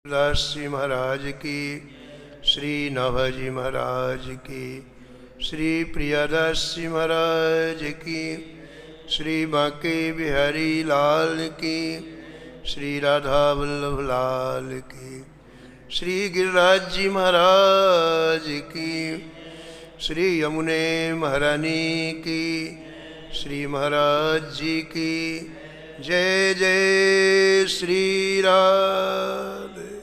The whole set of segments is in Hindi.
दास जी महाराज की, श्री नवजी महाराज की, श्री प्रियादास जी महाराज की, श्री बांके बिहारी लाल की, श्री राधा वल्लभ लाल की, श्री गिरिराज जी महाराज की, श्री यमुने महारानी की, श्री महाराज जी की। जय जय श्री राधे।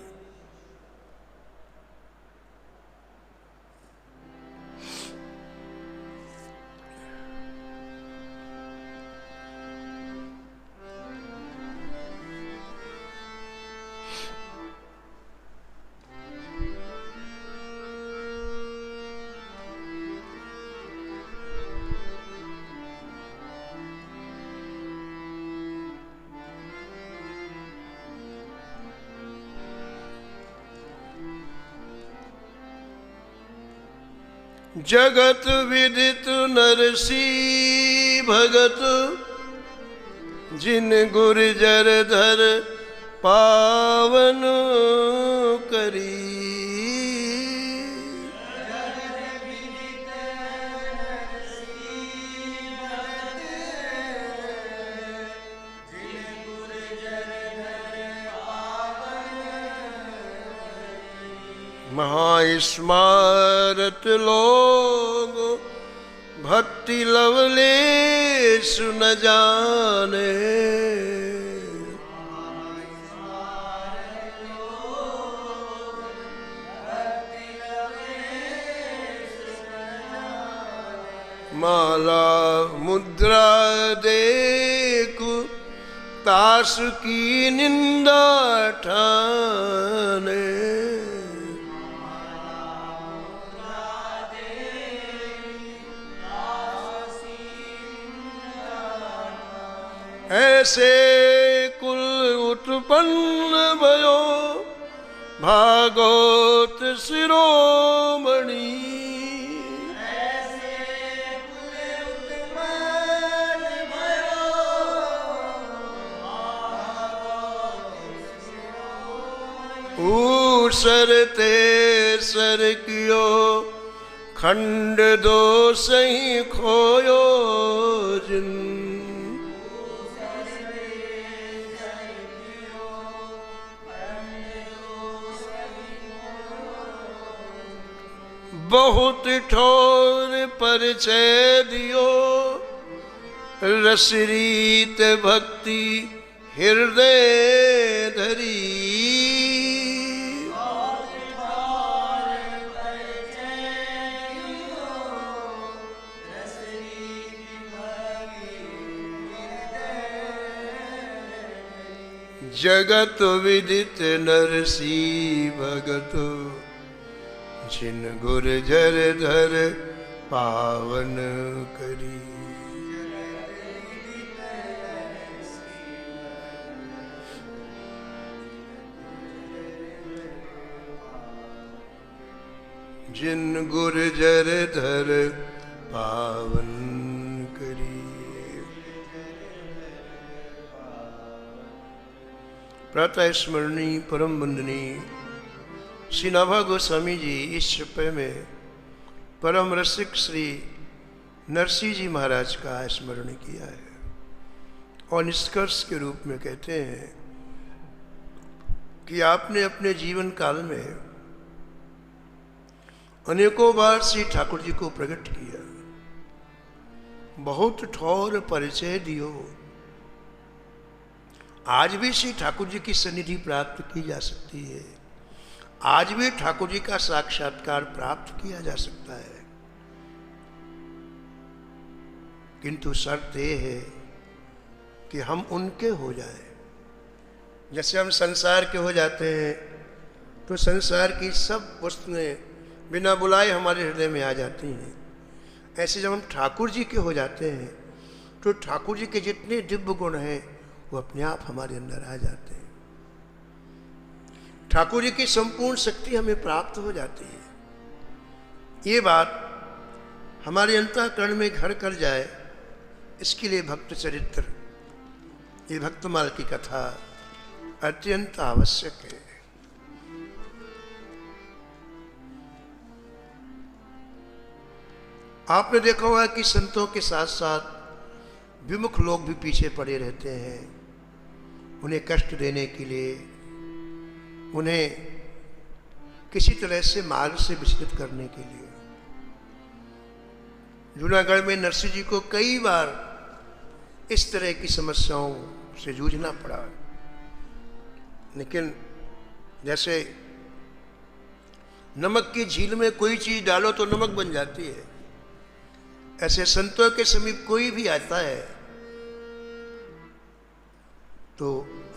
जगत विदित नरसी भगत, जिन गुर्जर धर पावन करी। महास्मारत लोग भक्ति लवलेश न जाने। माला मुद्रा देखु तास की निंदा ठाने। ऐसे कुल उत्पन्न भयो भागवत शिरोमणि। ऊसरते सर कियो खंड दो सही खोयो जिन। बहुत ठोर परिचय दियो रसरीत भक्ति हृदय धरी। जगत विदित नरसी भगत, जिन गुर्जर धर पावन करी। जिन गुर्जर धर पावन करी। प्रातः स्मरणी परम वंदनी श्री नाभा गोस्वामी जी इस छप्पे में परम रसिक श्री नरसिंह जी महाराज का स्मरण किया है और निष्कर्ष के रूप में कहते हैं कि आपने अपने जीवन काल में अनेकों बार श्री ठाकुर जी को प्रकट किया, बहुत ठोर परिचय दियो। आज भी श्री ठाकुर जी की सन्निधि प्राप्त की जा सकती है, आज भी ठाकुर जी का साक्षात्कार प्राप्त किया जा सकता है, किंतु शर्त यह है कि हम उनके हो जाए। जैसे हम संसार के हो जाते हैं तो संसार की सब वस्तुएं बिना बुलाए हमारे हृदय में आ जाती हैं। ऐसे जब हम ठाकुर जी के हो जाते हैं तो ठाकुर जी के जितने दिव्य गुण हैं वो अपने आप हमारे अंदर आ जाते हैं। ठाकुर जी की संपूर्ण शक्ति हमें प्राप्त हो जाती है। ये बात हमारे अंतःकरण में घर कर जाए, इसके लिए भक्त चरित्र, ये भक्तमाल की कथा अत्यंत आवश्यक है। आपने देखा होगा कि संतों के साथ साथ विमुख लोग भी पीछे पड़े रहते हैं, उन्हें कष्ट देने के लिए, उन्हें किसी तरह से मार्ग से विचलित करने के लिए। जूनागढ़ में नरसिंह जी को कई बार इस तरह की समस्याओं से जूझना पड़ा, लेकिन जैसे नमक की झील में कोई चीज डालो तो नमक बन जाती है, ऐसे संतों के समीप कोई भी आता है तो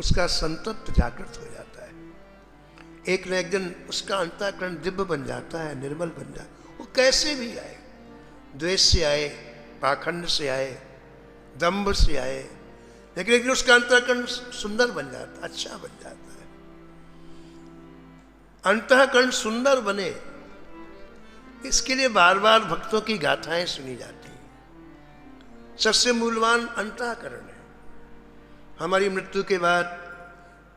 उसका संतत्व जागृत हो जाता है। एक न एक दिन उसका अंतःकरण दिव्य बन जाता है, निर्मल बन जाता है। वो कैसे भी आए, द्वेष से आए, पाखंड से आए, दंभ से आए, लेकिन एक दिन उसका अंतःकरण सुंदर बन जाता है, अच्छा बन जाता है। अंतःकरण सुंदर बने, इसके लिए बार बार भक्तों की गाथाएं सुनी जाती हैं। सबसे मूल्यवान अंतःकरण है। हमारी मृत्यु के बाद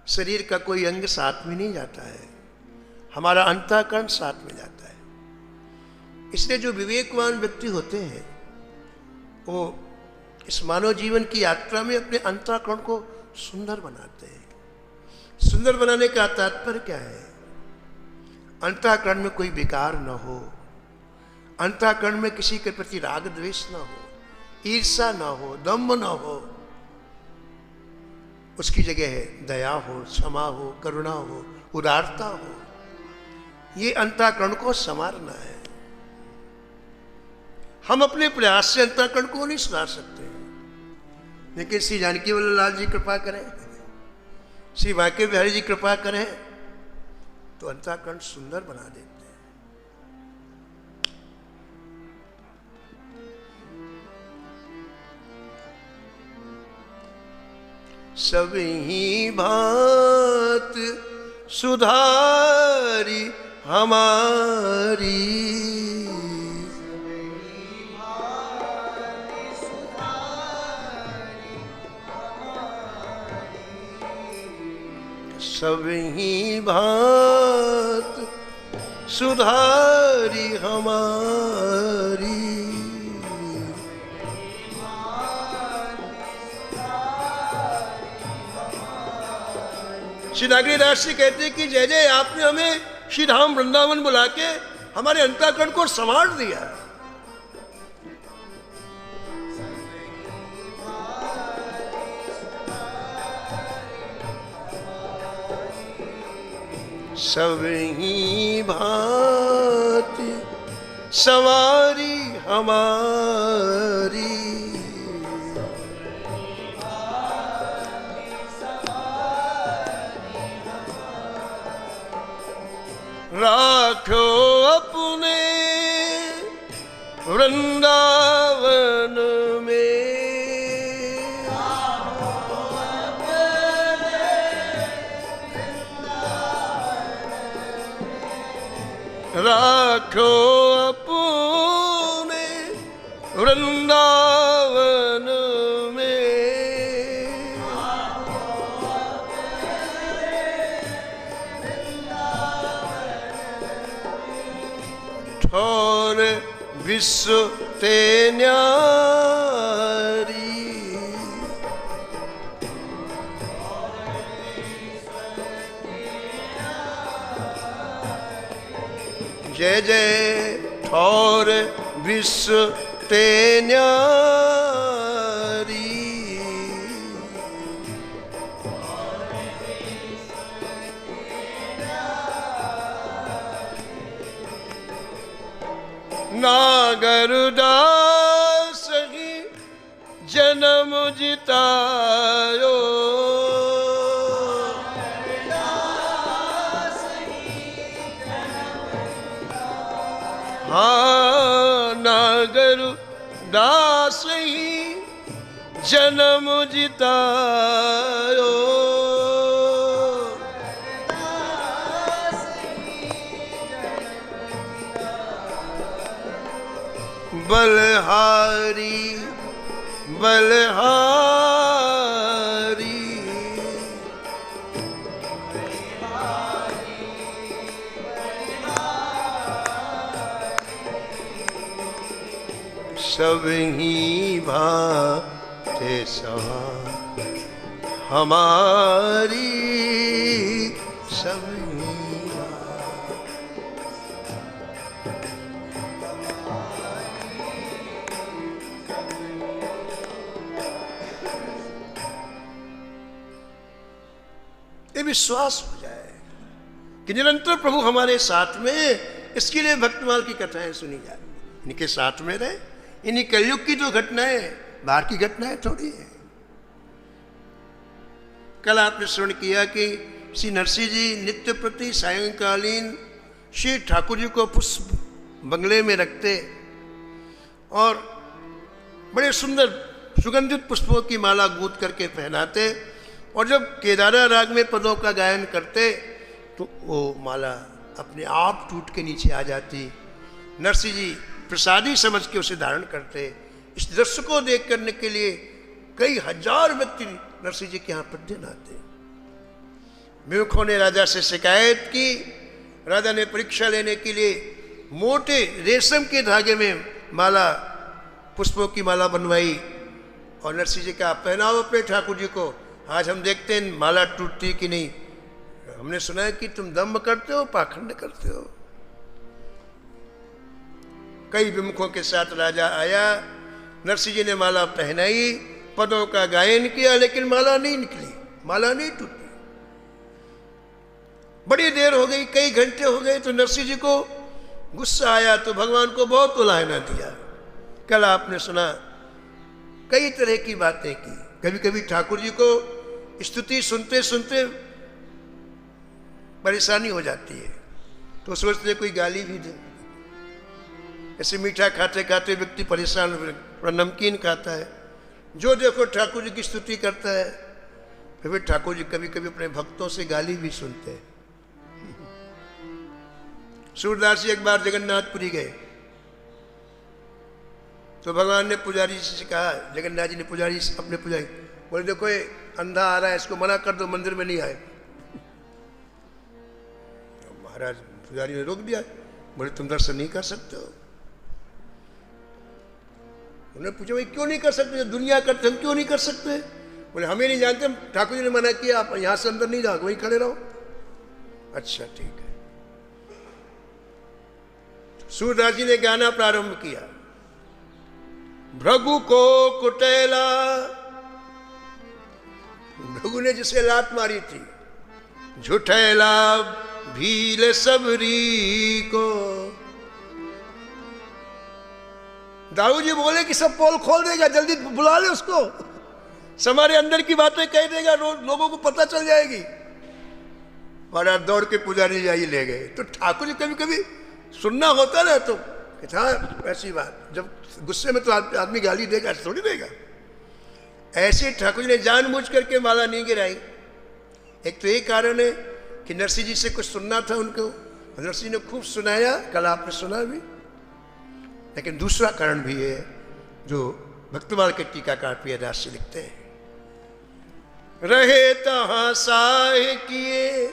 शरीर का कोई अंग साथ में नहीं जाता है, हमारा अंतःकरण साथ में जाता है। इसलिए जो विवेकवान व्यक्ति होते हैं वो इस मानव जीवन की यात्रा में अपने अंतःकरण को सुंदर बनाते हैं। सुंदर बनाने का तात्पर्य क्या है? अंतःकरण में कोई विकार न हो, अंतःकरण में किसी के प्रति राग द्वेष न हो, ईर्षा न हो, दम्भ न हो, उसकी जगह है दया हो, क्षमा हो, करुणा हो, उदारता हो। ये अंतःकरण को संवारना है। हम अपने प्रयास से अंतःकरण को नहीं सुधार सकते, लेकिन श्री जानकी वल्लभ लाल जी कृपा करें, श्री बांके बिहारी जी कृपा करें तो अंतःकरण सुंदर बना देते हैं। सब ही भांत सुधारी हमारी, सब ही भांत सुधारी हमारी। श्री नागरीदास जी कहते हैं कि जय जय आपने हमें श्री धाम वृंदावन बुला के हमारे अंतःकरण को संवार दिया। सब ही भांति सवारी हमारी, राखो अपने वृंदावन में, राखो अपने वृंदावन में, ठौर विश्व ते न्यारी, जय जय ठौर विश्व ते न्यारी। नागरदास ही जन्म जितायो, हाँ नागरदास ही जन्म जितायो, बलहारी बलहारी, सब ही भाते सवा हमारी सब ही बात। ये विश्वास हो जाए कि निरंतर प्रभु हमारे साथ में, इसके लिए भक्तमाल की कथाएं सुनी जाए, इनके साथ में रहे। इन्हीं कलयुग की जो घटनाएं बाहर की घटनाएं थोड़ी है। कल आपने श्रवण किया कि श्री नरसिंह जी नित्य प्रति सायंकालीन श्री ठाकुर जी को पुष्प बंगले में रखते और बड़े सुंदर सुगंधित पुष्पों की माला गूंथ करके पहनाते, और जब केदारा राग में पदों का गायन करते तो वो माला अपने आप टूट के नीचे आ जाती। नरसिंह जी प्रसादी समझ के उसे धारण करते। इस दृश्य को देख करने के लिए कई हजार व्यक्ति नरसिंह जी के यहाँ प्रतिदिन आते। विमुखों ने राजा से शिकायत की। राजा ने परीक्षा लेने के लिए मोटे रेशम के धागे में माला, पुष्पों की माला बनवाई और नरसिंह जी का पहनाओ पे ठाकुर जी को, आज हम देखते हैं माला टूटती कि नहीं। हमने सुना है कि तुम दम्भ करते हो, पाखंड करते हो। कई विमुखों के साथ राजा आया, नरसिंह जी ने माला पहनाई, पदों का गायन किया, लेकिन माला नहीं निकली, माला नहीं टूटी। बड़ी देर हो गई, कई घंटे हो गए, तो नरसिंह जी को गुस्सा आया, तो भगवान को बहुत उलाहना दिया। कल आपने सुना कई तरह की बातें की। कभी कभी ठाकुर जी को स्तुति सुनते सुनते परेशानी हो जाती है, तो सोचते कोई गाली भी दे। ऐसे मीठा खाते खाते व्यक्ति परेशान, थोड़ा नमकीन खाता है, जो देखो ठाकुर जी की स्तुति करता है। फिर ठाकुर जी कभी कभी अपने भक्तों से गाली भी सुनते हैं। सूरदास जी एक बार जगन्नाथपुरी गए, तो भगवान ने पुजारी से कहा, जगन्नाथ जी ने पुजारी अपने पुजारी बोले, देखो ये अंधा आ रहा है, इसको मना कर दो, मंदिर में नहीं आए। तो महाराज पुजारी ने रोक दिया, बोले तुम दर्शन नहीं कर सकते हो। उन्होंने पूछा भाई क्यों नहीं कर सकते, दुनिया करते, हम क्यों नहीं कर सकते? बोले हमें नहीं जानते, ठाकुर जी ने मना किया, आप यहां से अंदर नहीं जाओ, वहीं खड़े रहो। अच्छा ठीक है। सूरदास जी ने गाना प्रारंभ किया, भृगु को कुटेला, भृगु ने जिसे लात मारी थी, झुठैला भील सबरी को। दाऊ जी बोले कि सब पोल खोल देगा, जल्दी बुला ले उसको, हमारे अंदर की बातें कह देगा, लोगों को पता चल जाएगी। महाराज दौड़ के पुजारी जी ले गए। तो ठाकुर जी कभी कभी सुनना होता ना, तो हाँ ऐसी बात, जब गुस्से में तो आदमी गाली देगा, थोड़ी देगा। ऐसे ठाकुर जी ने जानबूझ करके माला नहीं गिराई। एक तो ये कारण है कि नरसिंह जी से कुछ सुनना था उनको, नरसिंह ने खूब सुनाया, कल आपने सुना भी। लेकिन दूसरा कारण भी है जो भक्तमाल के टीकाकार प्रियदास जी लिखते हैं, रहे तहां साहे किए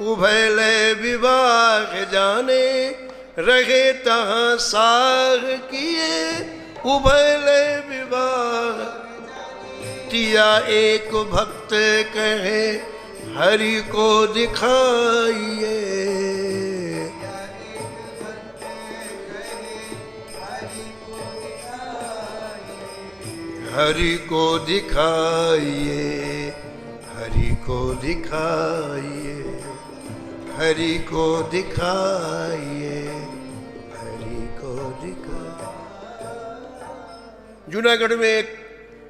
उभय लय विवाह जाने, रहे तहां साह किए उभय लय विवाह, तिया एक भक्त कहे हरि को दिखाइए, हरि को दिखाइए, हरि को दिखाइए, हरि को दिखाइए, हरि को दिखाइए। जूनागढ़ में एक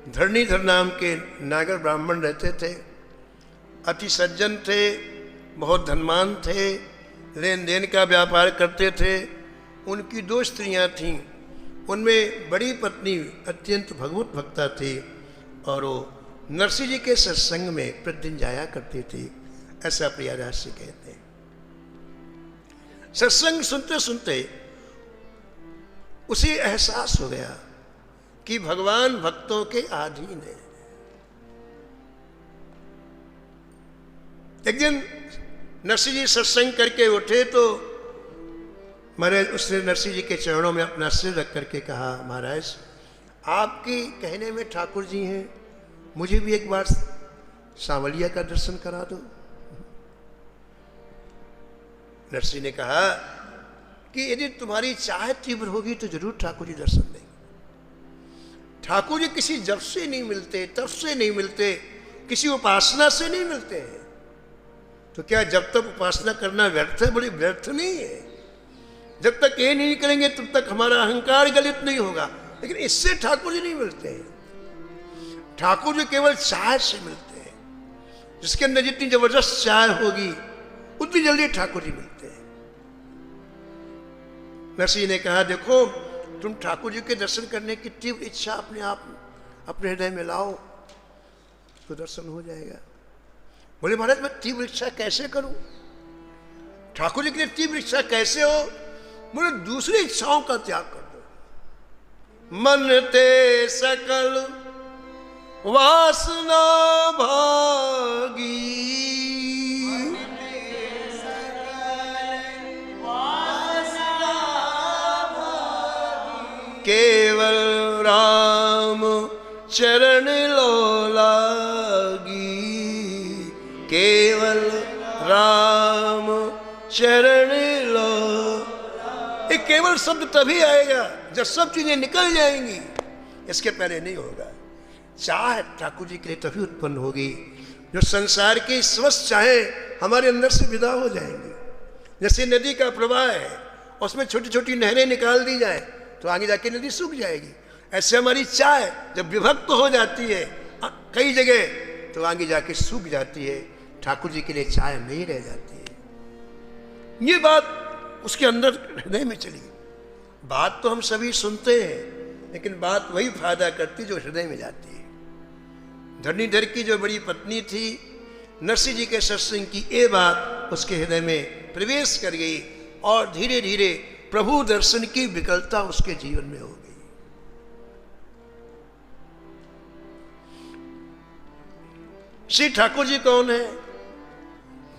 धरणीधर नाम के नागर ब्राह्मण रहते थे। अति सज्जन थे, बहुत धनवान थे, लेन देन का व्यापार करते थे। उनकी 2 स्त्रियां थीं, उनमें बड़ी पत्नी अत्यंत भगवत भक्ता थी और वो नरसिंह जी के सत्संग में प्रतिदिन जाया करती थी, ऐसा प्रियदास जी कहते हैं। सत्संग सुनते सुनते उसे एहसास हो गया कि भगवान भक्तों के अधीन है। एक दिन नरसिंह जी सत्संग करके उठे तो महाराज उसने नरसिंह जी के चरणों में अपना सिर रख करके कहा, महाराज आपके कहने में ठाकुर जी हैं, मुझे भी एक बार सांवलिया का दर्शन करा दो। नरसिंह ने कहा कि यदि तुम्हारी चाह तीव्र होगी तो जरूर ठाकुर जी दर्शन देंगे। ठाकुर जी किसी जप से नहीं मिलते, तप से नहीं मिलते, किसी उपासना से नहीं मिलते हैं। तो क्या जब तक उपासना करना व्यर्थ है? बड़ी व्यर्थ नहीं है। जब तक ये नहीं करेंगे तब तक हमारा अहंकार गलित नहीं होगा। लेकिन इससे ठाकुर जी नहीं मिलते हैं। ठाकुर जी केवल चाह से मिलते हैं। जिसके अंदर जितनी जबरदस्त चाह होगी उतनी जल्दी ठाकुर जी मिलते हैं। नरसिंह ने कहा, देखो तुम ठाकुर जी के दर्शन करने की तीव्र इच्छा अपने आप अपने हृदय में लाओ तो दर्शन हो जाएगा। बोले, महाराज मैं तीव्र इच्छा कैसे करूं? ठाकुर जी के लिए तीव्र इच्छा कैसे हो? बोले, दूसरी इच्छाओं का त्याग कर दो। मन ते सकल वासना भागी, केवल राम चरण लो लागी, केवल राम चरण लो। एक केवल शब्द तभी आएगा जब सब चीजें निकल जाएंगी, इसके पहले नहीं होगा। चाह ठाकुर जी के लिए तभी उत्पन्न होगी जो संसार की समस्त चाहें हमारे अंदर से विदा हो जाएंगी। जैसे नदी का प्रवाह है, उसमें छोटी छोटी नहरें निकाल दी जाए तो आगे जाके नदी सूख जाएगी। ऐसे हमारी चाह जब विभक्त हो जाती है कई जगह तो आगे जाके सूख जाती है। ठाकुर जी के लिए चाह नहीं रह जाती है। ये बात उसके अंदर हृदय में चली। बात तो हम सभी सुनते हैं, लेकिन बात वही फायदा करती जो हृदय में जाती है। धरणीधर की जो बड़ी पत्नी थी, नरसिंह जी के सत्संग की ये बात उसके हृदय में प्रवेश कर गई और धीरे धीरे प्रभु दर्शन की विकलता उसके जीवन में हो गई। श्री ठाकुर जी कौन है?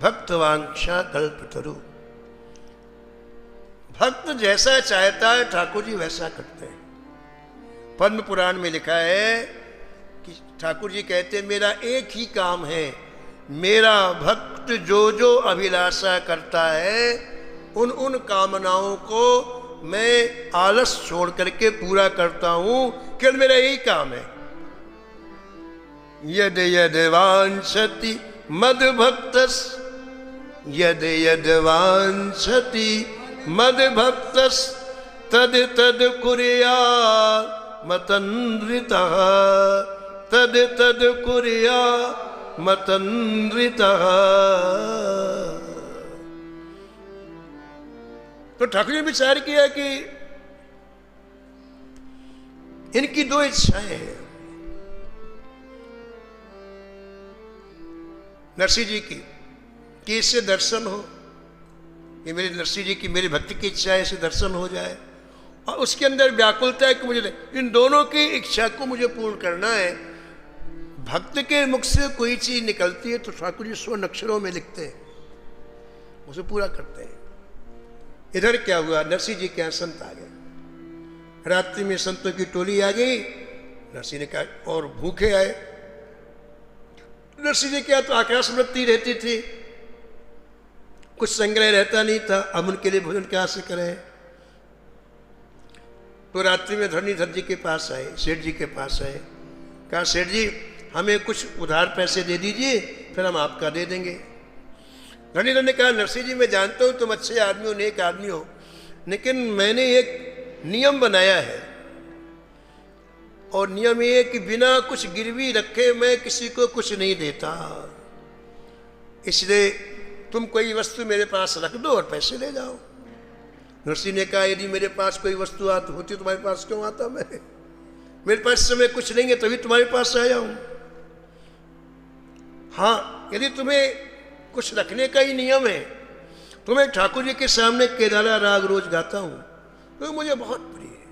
भक्तवांक्षा कल्पतरु। भक्त जैसा चाहता है ठाकुर जी वैसा करते हैं। पद्म पुराण में लिखा है कि ठाकुर जी कहते हैं, मेरा एक ही काम है, मेरा भक्त जो जो अभिलाषा करता है उन उन कामनाओं को मैं आलस छोड़ करके पूरा करता हूं। केवल मेरा यही काम है। यद यद वांछति मद भक्तस, यद यद वांछति मद भक्तस, तद तद कुर्यात् मतन्वितः, तद तद कुर्यात् मतन्वितः। तो ठाकुर ने विचार किया कि इनकी दो इच्छाएं हैं। नरसिंह जी की कि इससे दर्शन हो, ये मेरे नरसिंह जी की मेरी भक्ति की इच्छा है, इससे दर्शन हो जाए। और उसके अंदर व्याकुलता है कि मुझे इन दोनों की इच्छा को मुझे पूर्ण करना है। भक्त के मुख से कोई चीज निकलती है तो ठाकुर जी स्वर्ण अक्षरों में लिखते हैं, उसे पूरा करते हैं। इधर क्या हुआ, नरसिंह जी के यहाँ संत आ गए। रात्रि में संतों की टोली आ गई। नरसिंह ने कहा, और भूखे आए। नरसिंह जी के यहाँ तो आकाश वृत्ति रहती थी, कुछ संग्रह रहता नहीं था। अब उनके लिए भोजन कहाँ से करें? तो रात्रि में धरणीधर जी के पास आए, सेठ जी के पास आए। कहा, सेठ जी हमें कुछ उधार पैसे दे दीजिए, फिर हम आपका दे देंगे। धरणीधर ने कहा, नरसिंह जी मैं जानता हूँ तुम अच्छे आदमी हो, नेक आदमी हो, लेकिन मैंने एक नियम बनाया है और नियम ये कि बिना कुछ गिरवी रखे मैं किसी को कुछ नहीं देता। इसलिए तुम कोई वस्तु मेरे पास रख दो और पैसे ले जाओ। नरसिंह ने कहा, यदि मेरे पास कोई वस्तु होती तुम्हारे पास क्यों आता मैं? मेरे पास इस समय कुछ नहीं है तभी तुम्हारे पास आया हूं। हाँ, यदि तुम्हें कुछ रखने का ही नियम है तो मैं ठाकुर जी के सामने केदारा राग रोज गाता हूं, तो मुझे बहुत प्रिय है।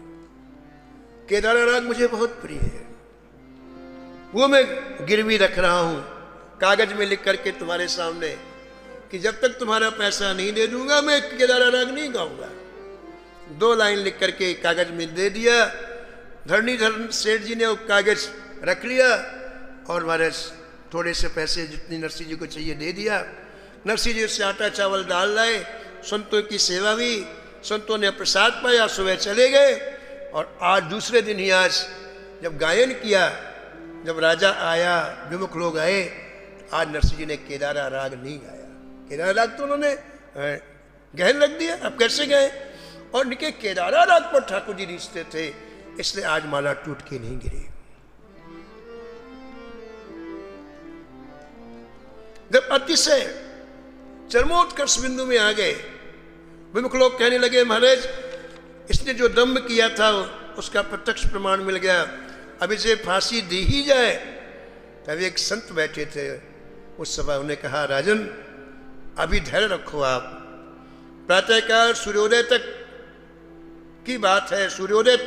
केदारा राग मुझे बहुत प्रिय है, वो मैं गिरवी रख रहा हूं कागज में लिख करके तुम्हारे सामने कि जब तक तुम्हारा पैसा नहीं दे दूंगा मैं केदारा राग नहीं गाऊंगा। 2 लाइन लिख करके कागज में दे दिया। धरणीधर सेठ जी ने वो कागज रख लिया और महाराज थोड़े से पैसे जितनी नरसिंह जी को चाहिए दे दिया। नरसिंह जी उससे आटा चावल दाल लाए, संतों की सेवा हुई, संतों ने प्रसाद पाया, सुबह चले गए। और आज दूसरे दिन ही आज जब गायन किया, जब राजा आया, विमुख लोग आए, आज नरसिंह जी ने केदारा राग नहीं गाया। केदारा राग तो उन्होंने गहन रख दिया, अब कैसे गए? और इनके केदारा राग पर ठाकुर जी रीझते थे, इसलिए आज माला टूट के नहीं गिरी। जब अतिशय चरमोत्कर्ष बिंदु में आ गए, विमुख लोग कहने लगे महाराज इसने जो दम्भ किया था उसका प्रत्यक्ष प्रमाण मिल गया, अब इसे फांसी दी ही जाए। तब एक संत बैठे थे उस समय, उन्हें कहा राजन अभी धैर्य रखो आप, प्रातःकाल सूर्योदय तक की बात है, सूर्योदय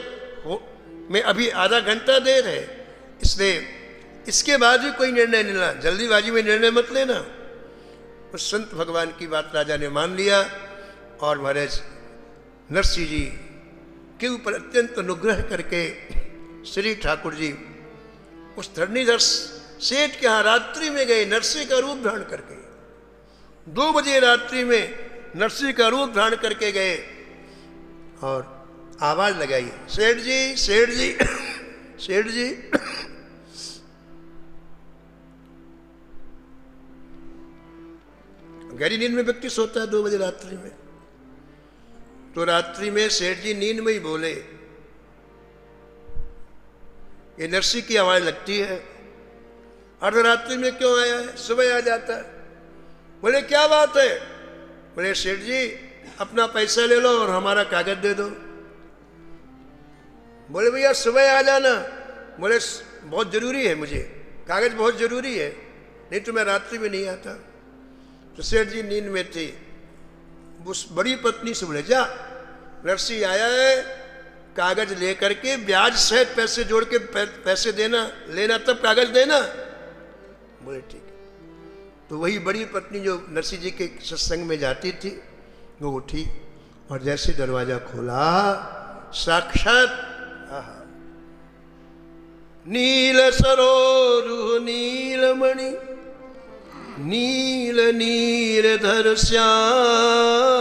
में अभी आधा घंटा देर है, इसलिए इसके बाद भी कोई निर्णय नहीं लेना, जल्दीबाजी में निर्णय मत लेना। उस संत भगवान की बात राजा ने मान लिया और महाराज नरसिंह जी के ऊपर अत्यंत अनुग्रह करके श्री ठाकुर जी उस धरणीधर सेठ के यहाँ रात्रि में गए, नरसिंह का रूप धारण करके 2 बजे रात्रि में नरसिंह का रूप धारण करके गए और आवाज लगाई, सेठ जी सेठ जी सेठ जी। गहरी नींद में व्यक्ति सोता है 2 बजे रात्रि में, तो रात्रि में सेठ जी नींद में ही बोले, ये नरसिंह की आवाज लगती है, अर्धरात्रि में क्यों आया है, सुबह आ जाता है। बोले क्या बात है? बोले सेठ जी अपना पैसा ले लो और हमारा कागज दे दो। बोले भैया सुबह आ जाना। बोले बहुत जरूरी है, मुझे कागज बहुत जरूरी है, नहीं तो मैं रात्रि में नहीं आता। तो सेठ जी नींद में थे, उस बड़ी पत्नी से बोले जा नरसिंह आया है, कागज लेकर के ब्याज सहित पैसे जोड़ के पैसे देना, लेना तब कागज देना। बोले ठीक। तो वही बड़ी पत्नी जो नरसिंह जी के सत्संग में जाती थी वो उठी और जैसे दरवाजा खोला साक्षात नील सरोरु नीलमणि नील नीरधर श्याम,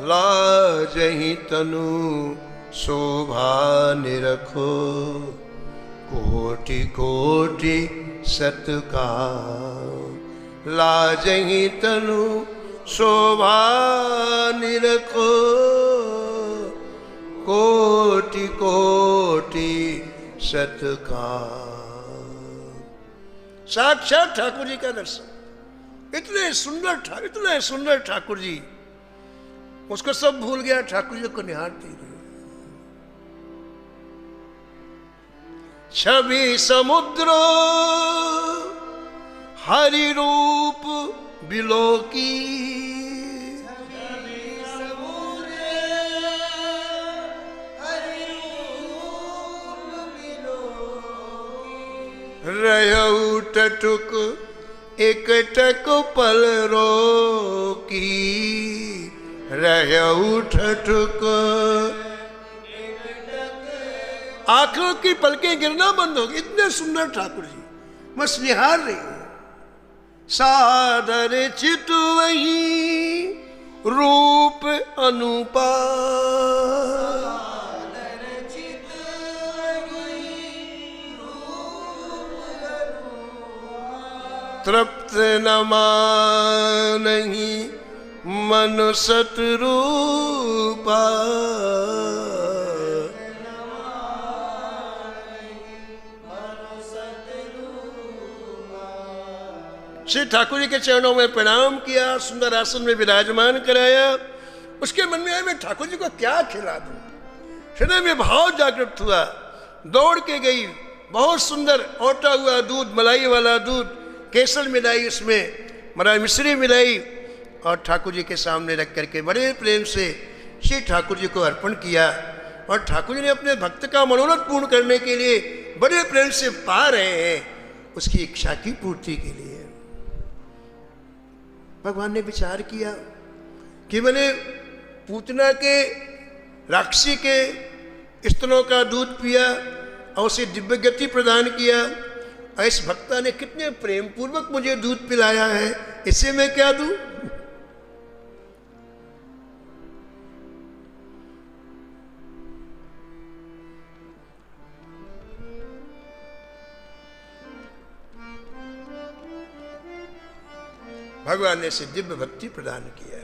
लाजहि तनु शोभा निरखो, कोटि कोटि सत्कार। लाजहि तनु शोभा निरखो, कोटि कोटि सत्कार। साक्षात ठाकुर जी का दर्शन, इतने सुंदर ठाकुर जी, उसको सब भूल गया, ठाकुर जी को निहारती रही। छवि समुद्र हरि रूप बिलोकी, रहु टटुक एक टक पल रोकी, रहु टटुक। आंखों की पलकें गिरना बंद हो गई, इतने सुंदर ठाकुर जी, बस निहार रही हूं। सादर चितवही रूप अनुपा, तृप्त न मानहि मन सतरूपा। श्री ठाकुर जी के चरणों में प्रणाम किया, सुंदर आसन में विराजमान कराया। उसके मन में आया मैं ठाकुर जी को क्या खिला दूं। हृदय में भाव जागृत हुआ, दौड़ के गई, बहुत सुंदर औटा हुआ दूध, मलाई वाला दूध, केसर मिलाई, उसमें मलाई मिश्री मिलाई और ठाकुर जी के सामने रख करके बड़े प्रेम से श्री ठाकुर जी को अर्पण किया। और ठाकुर जी ने अपने भक्त का मनोरथ पूर्ण करने के लिए बड़े प्रेम से पा रहे हैं, उसकी इच्छा की पूर्ति के लिए। भगवान ने विचार किया कि मैंने पूतना के, राक्षसी के स्तनों का दूध पिया और उसे दिव्य गति प्रदान किया, इस भक्ता ने कितने प्रेम पूर्वक मुझे दूध पिलाया है, इसे मैं क्या दूं? भगवान ने इसे दिव्य भक्ति प्रदान किया।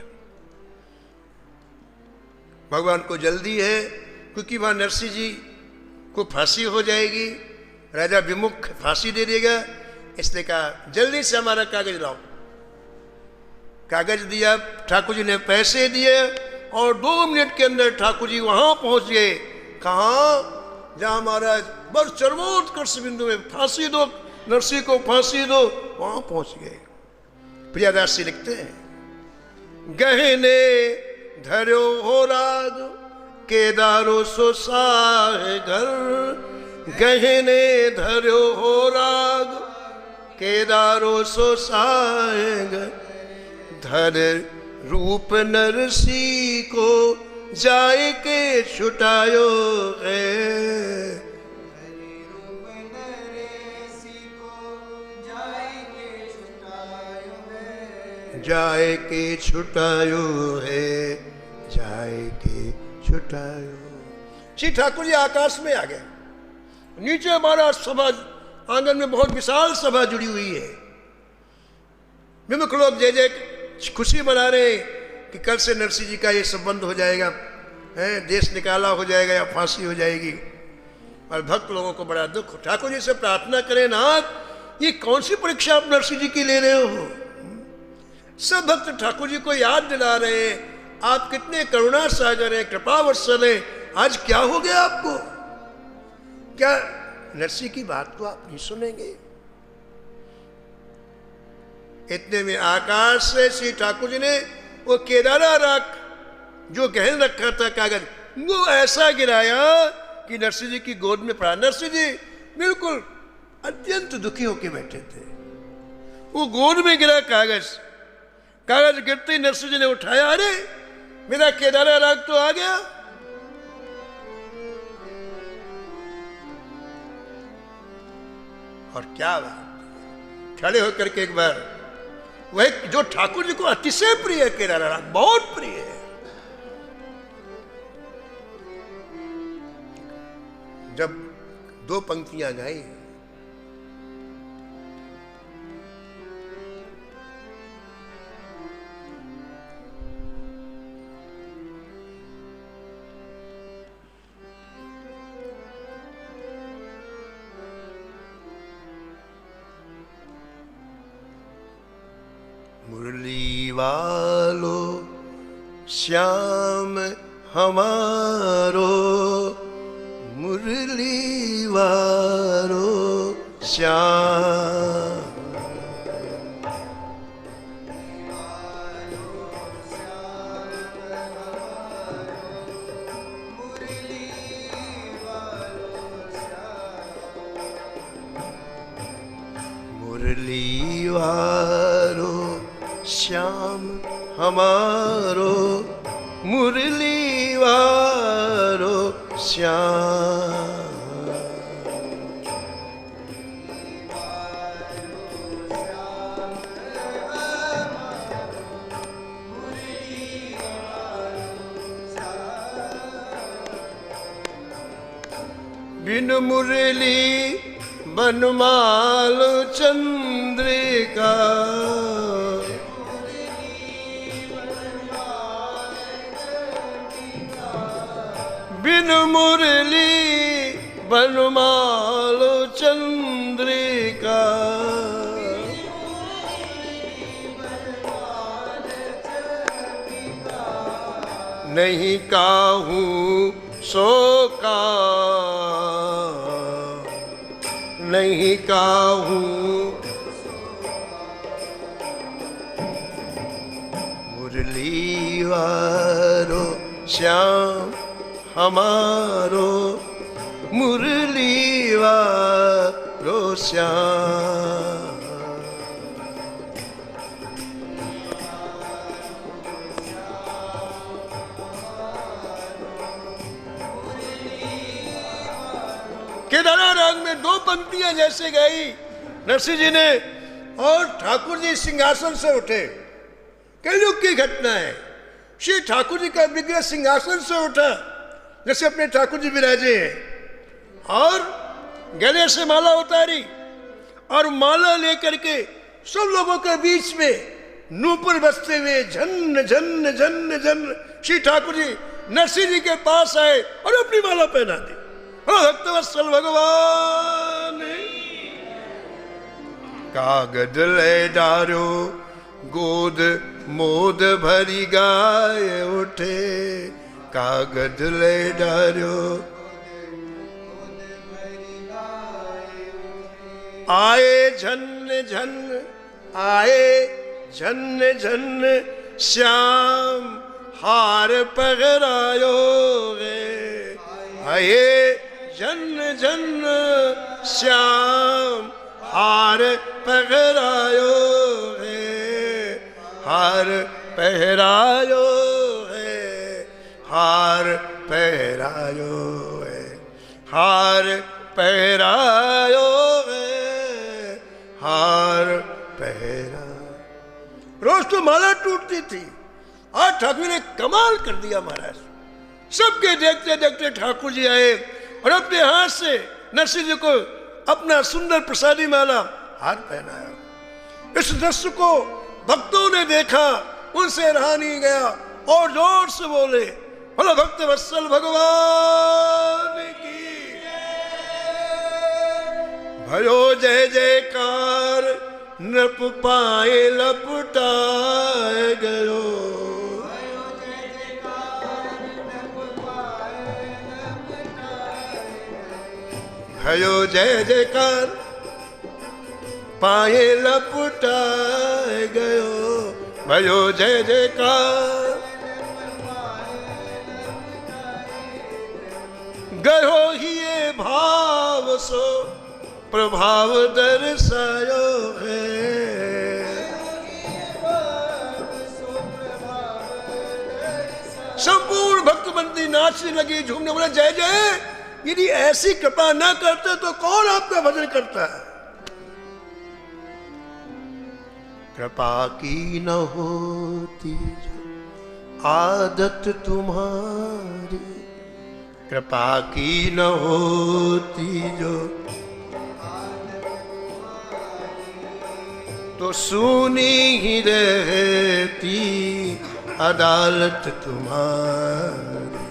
भगवान को जल्दी है क्योंकि वहां नरसिंह जी को फांसी हो जाएगी, राजा विमुख फांसी दे देगा, इसने कहा जल्दी से हमारा कागज लाओ। कागज दिया, ठाकुर जी ने पैसे दिए और 2 मिनट के अंदर ठाकुर जी वहां पहुंच गए। कहाँ? जहां महाराज बस चरमोत्कर्ष बिंदु में फांसी दो, नरसिंह को फांसी दो, वहां पहुंच गए। प्रियादास जी लिखते हैं, गहने धर्यो हो राग केदारो सो साहे घर, गहने धर्यो हो राग केदारो सो साहे घर, धर रूप नरसी को जाए के छुटायो है, जाए के छुटायो है, जाए के छुटायो। श्री ठाकुर जी आकाश में आ गए। नीचे हमारा सभा आंगन में बहुत विशाल सभा जुड़ी हुई है। विमुख लोग जय जय खुशी मना रहे कि कल से नरसिंह जी का ये संबंध हो जाएगा, है देश निकाला हो जाएगा या फांसी हो जाएगी। और भक्त लोगों को बड़ा दुख। ठाकुर जी से प्रार्थना करें, नाथ ये कौन सी परीक्षा आप नरसिंह जी की ले रहे हो? सब भक्त ठाकुर जी को याद दिला रहे हैं, आप कितने करुणा सागर हैं, कृपा वत्सल हैं, आज क्या हो गया आपको? क्या नरसिंह की बात को आप नहीं सुनेंगे? इतने में आकाश से श्री ठाकुर जी ने वो केदारा राख जो गहन रखा था कागज, वो ऐसा गिराया कि नरसिंह जी की गोद में पड़ा। नरसिंह जी बिल्कुल अत्यंत दुखी होकर बैठे थे। वो गोद में गिरा कागज, कागज गिरते ही नरसिंह जी ने उठाया, अरे मेरा केदारा राग तो आ गया। और क्या बात, खड़े होकर के एक बार वह जो ठाकुर जी को अतिशय प्रिय है, केदारा राग बहुत प्रिय है, जब 2 पंक्तियां गाई, मुरली वालो श्याम हमारो, मुरली वालो श्याम, मुरली वालो श्याम हमारो, मुरली वालो श्याम, बिन मुरली बनमाल चंद्रिका, बिन मुरली बनमाल चंद्रिका, नहीं काहूँ सो का, नहीं काहूँ मुरली वारो श्याम हमारो, मुरली वारो श्याम। केदारा राग में दो पंक्तियां जैसे गाई नरसिंह जी ने, और ठाकुर जी सिंहासन से उठे। कलयुग की घटना है। श्री ठाकुर जी का विग्रह सिंहासन से उठा, जैसे अपने ठाकुर जी विराजे हैं, और गले से माला उतारी और माला लेकर के सब लोगों के बीच में नूपुर बजते हुए झन झन झन झन श्री ठाकुर जी नरसिंह जी के पास आए और अपनी माला पहना दी। भक्तवत्सल भगवान कागद ले डारो गोद मोद भरी गाय उठे। कागद ले डारो आए झन झन, आए झन झन श्याम हार पगरायो गे। आए झन झन श्याम हार पहरायो है, हार पहरायो है, हार पहरायो है, हार पहरायो है, हार पहरा। रोज तो माला टूटती थी, आज ठाकुर ने कमाल कर दिया महाराज। सबके देखते देखते ठाकुर जी आए और अपने हाथ से नरसिंह जी को अपना सुंदर प्रसादी माला हाथ पहनाया। इस दृश्य को भक्तों ने देखा, उनसे रहा नहीं गया और जोर से बोले, बोलो भक्त वत्सल भगवान की भयो जय जयकार। नृप पाए लपटाए गयो, भयो जय जयकार पाए लपटाए गयो। भयो जय जयकार गयो ही ये भाव सो प्रभाव दर्शायो है। संपूर्ण भक्त बंदी नाचने लगी, झूमने बोला जय जय। यदि ऐसी कृपा न करते तो कौन आपका भजन करता है। कृपा की न होती जो आदत तुम्हारी, कृपा की न होती जो तो सुनी ही रहती अदालत तुम्हारी।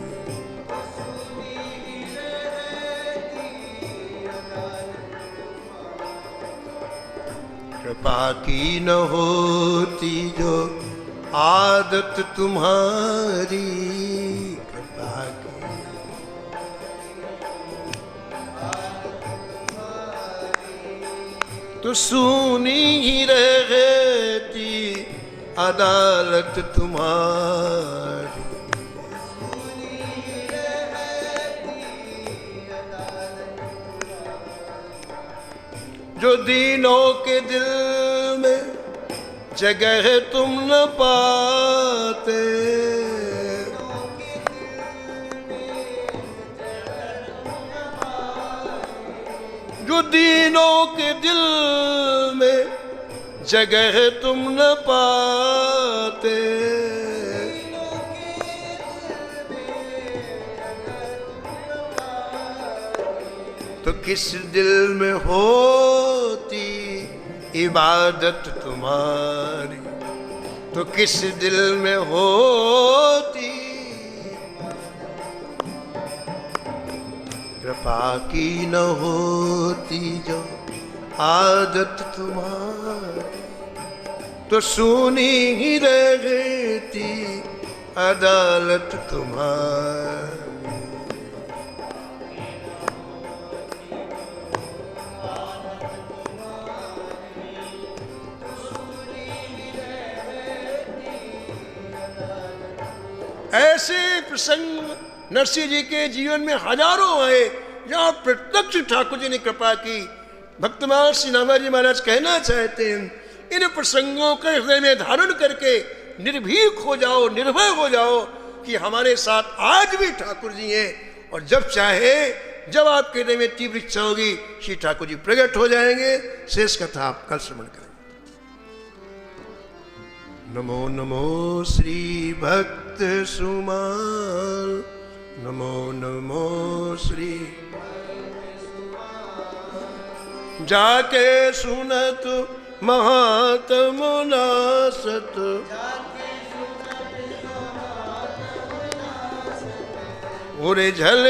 कृपा की न होती जो आदत तुम्हारी, कृपा की तो सुनी ही रहती अदालत तुम्हारी। जो दीनों के दिल में जगह तुम न पाते, जो दीनों के दिल में जगह तुम न पाते, तो किस दिल में होती इबादत तुम्हारी, तो किस दिल में होती कृपा की न होती जो आदत तुम्हारी, तो सुनी ही रहती अदालत तुम्हारी। ऐसे प्रसंग नरसिंह जी के जीवन में हजारों आए, जहाँ प्रत्यक्ष ठाकुर जी ने कृपा की। भक्तमाल श्री नामाजी महाराज कहना चाहते हैं, इन प्रसंगों के हृदय में धारण करके निर्भीक हो जाओ, निर्भय हो जाओ कि हमारे साथ आज भी ठाकुर जी हैं, और जब चाहे, जब आपके हृदय में तीव्र इच्छा होगी, श्री ठाकुर जी प्रकट हो जाएंगे। शेष कथा आप कल श्रवण करेंगे। नमो नमो श्री भक्त सुमाल, नमो नमो श्री जाके सुनत महात्म नासत, ओरे झल